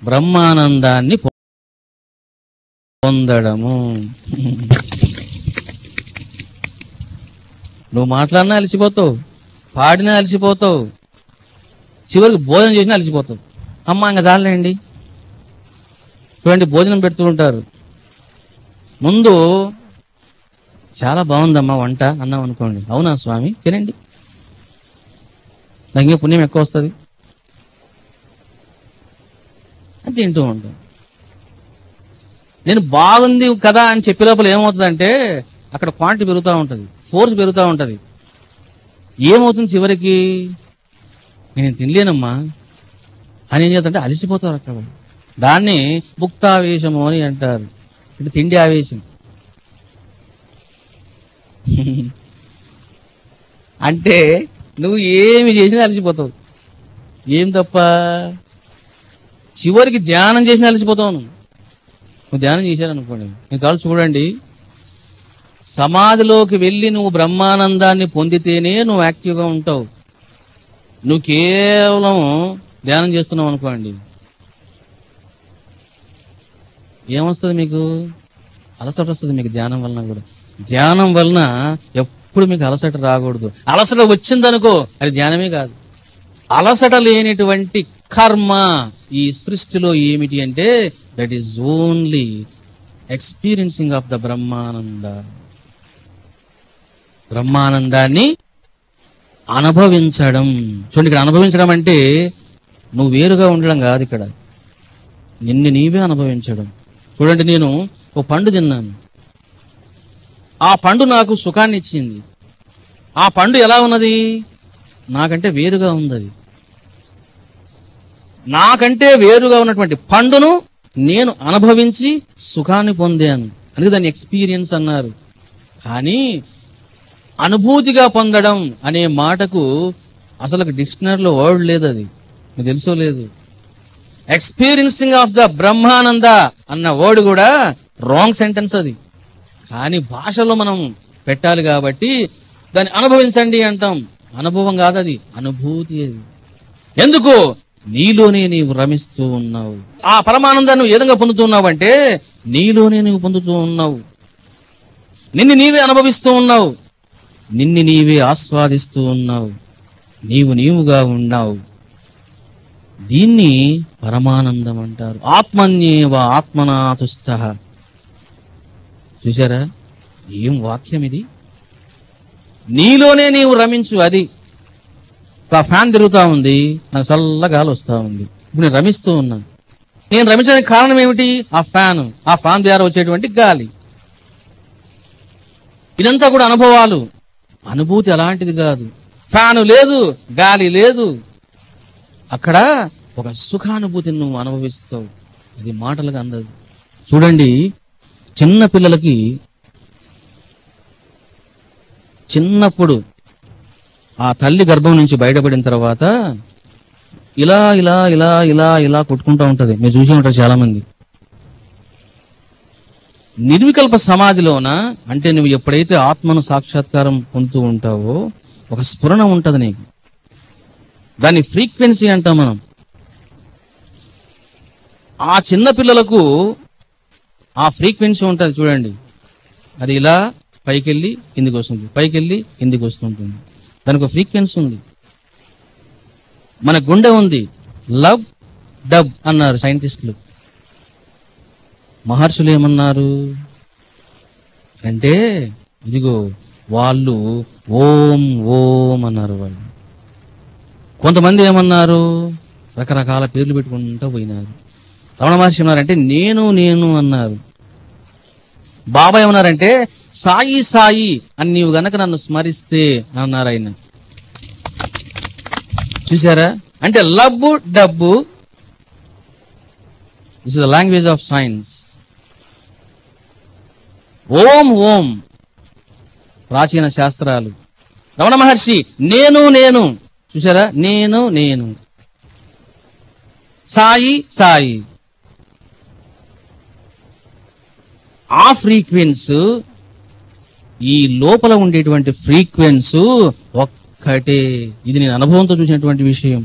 బ్రహ్మానందాన్ని పొందడము. నువ్వు మాట్లాడినా అలసిపోతావు, పాడినా అలసిపోతావు, చివరికి భోజనం చేసినా అలసిపోతావు. అమ్మ ఇంకా చాలండి. చూడండి, భోజనం పెడుతూ ఉంటారు. ముందు చాలా బాగుందమ్మా వంట అన్నాం అనుకోండి, అవునా స్వామి తినండి, నాకు పుణ్యం ఎక్కువ వస్తుంది అని తింటూ ఉంటాం. నేను బాగుంది కదా అని చెప్పే లోపల ఏమవుతుందంటే అక్కడ క్వాంటిటీ పెరుగుతూ ఉంటుంది, ఫోర్స్ పెరుగుతూ ఉంటుంది. ఏమవుతుంది చివరికి, నేను తినలేనమ్మా అని ఏం చేస్తుంటే అలసిపోతారు అక్కడ. దాన్ని భుక్తావేశము అని అంటారు, అంటే తిండి ఆవేశం. అంటే నువ్వు ఏమి చేసినా అలసిపోతావు. ఏం తప్ప, చివరికి ధ్యానం చేసినా అలసిపోతావు. నువ్వు ధ్యానం చేశారనుకోండి, నీ కాళ్ళు చూడండి, సమాధిలోకి వెళ్ళి నువ్వు బ్రహ్మానందాన్ని పొందితేనే నువ్వు యాక్టివ్గా ఉంటావు. నువ్వు కేవలం ధ్యానం చేస్తున్నావు అనుకోండి, ఏమొస్తుంది మీకు? అలసట వస్తుంది మీకు ధ్యానం వలన కూడా. ధ్యానం వలన ఎప్పుడు మీకు అలసట రాకూడదు. అలసట వచ్చిందనుకో అది ధ్యానమే కాదు. అలసట లేనిటువంటి కర్మ ఈ సృష్టిలో ఏమిటి అంటే that is only experiencing of the Brahmananda. బ్రహ్మానందాన్ని అనుభవించడం. చూడండి, ఇక్కడ అనుభవించడం అంటే నువ్వు వేరుగా ఉండడం కాదు, ఇక్కడ నిన్ను నీవే అనుభవించడం. చూడండి, నేను ఓ పండు తిన్నాను, ఆ పండు నాకు సుఖాన్ని ఇచ్చింది. ఆ పండు ఎలా ఉన్నది? నాకంటే వేరుగా ఉంది. అది నాకంటే వేరుగా ఉన్నటువంటి పండును నేను అనుభవించి సుఖాన్ని పొందాను, అందుకే దాన్ని ఎక్స్పీరియన్స్ అన్నారు. కానీ అనుభూతిగా పొందడం అనే మాటకు అసలు డిక్షనరీలో వర్డ్ లేదు, అది మీకు తెలుసో లేదు. ఎక్స్పీరియన్సింగ్ ఆఫ్ ద బ్రహ్మానంద అన్న వర్డ్ కూడా రాంగ్ సెంటెన్స్ అది. కానీ భాషలో మనం పెట్టాలి కాబట్టి దాన్ని అనుభవించండి అంటాం. అనుభవం కాదు, అది అనుభూతి. అది ఎందుకు? నీలోనే నీవు రమిస్తూ ఉన్నావు. ఆ పరమానందాన్ని నువ్వు ఏ విధంగా పొందుతున్నావు అంటే నీలోనే నువ్వు పొందుతూ ఉన్నావు, నిన్ను నీవే అనుభవిస్తూ ఉన్నావు, నిన్ను నీవే ఆస్వాదిస్తూ ఉన్నావు, నీవు నీవుగా ఉన్నావు. దీన్ని పరమానందం అంటారు. ఆత్మన్యేవ ఆత్మనా తుష్టః. చూసారా ఏం వాక్యం ఇది? నీలోనే నీవు రమించు. అది ఆ ఫ్యాన్ తిరుగుతూ ఉంది, నాకు చల్ల గాలి వస్తూ ఉంది, ఇప్పుడు నేను రమిస్తూ ఉన్నాను. నేను రమించడానికి కారణం ఏమిటి? ఆ ఫ్యాన్ ద్వారా వచ్చేటువంటి గాలి. ఇదంతా కూడా అనుభవాలు. అనుభూతి అలాంటిది కాదు. ఫ్యాను లేదు, గాలి లేదు, అక్కడ ఒక సుఖానుభూతిని నువ్వు అనుభవిస్తావు. అది మాటలుగా అందదు. చూడండి, చిన్న పిల్లలకి చిన్నప్పుడు ఆ తల్లి గర్భం నుంచి బయటపడిన తర్వాత ఇలా ఇలా ఇలా ఇలా ఇలా కొట్టుకుంటూ ఉంటది. మీరు చూసి ఉంటారు చాలా మంది. నిర్వికల్ప సమాధిలోన అంటే నువ్వు ఎప్పుడైతే ఆత్మను సాక్షాత్కారం పొందుతూ ఉంటావో ఒక స్ఫురణ ఉంటది నీకు. దాన్ని ఫ్రీక్వెన్సీ అంటాం మనం. ఆ చిన్న పిల్లలకు ఆ ఫ్రీక్వెన్సీ ఉంటుంది చూడండి. అది ఇలా పైకెళ్ళి కిందికి వస్తుంది, పైకెళ్ళి కిందికి వస్తుంటుంది. దానికి ఒక ఫ్రీక్వెన్సీ ఉంది. మన గుండె ఉంది. లవ్ డబ్ అన్నారు సైంటిస్టులు. మహర్షులు ఏమన్నారు అంటే ఇదిగో వాళ్ళు ఓం ఓం అన్నారు. వాళ్ళు కొంతమంది ఏమన్నారు, రకరకాల పేర్లు పెట్టుకుంటూ పోయినారు. రమణ మహర్షి ఏమన్నారంటే నేను నేను అన్నారు. బాబా ఏమన్నారంటే సాయి సాయి అని నీవు గనక నన్ను స్మరిస్తే అన్నారు ఆయన. చూసారా? అంటే లబ్బు డబ్బు, this is the language of science. ఓం ఓం ప్రాచీన శాస్త్రాలు. రమణ మహర్షి నేను నేను, చూసారా? నేను నేను. సాయి సాయి. ఆ ఫ్రీక్వెన్స్, ఈ లోపల ఉండేటువంటి ఫ్రీక్వెన్స్ ఒక్కటే. ఇది నేను అనుభవంతో చూసినటువంటి విషయం.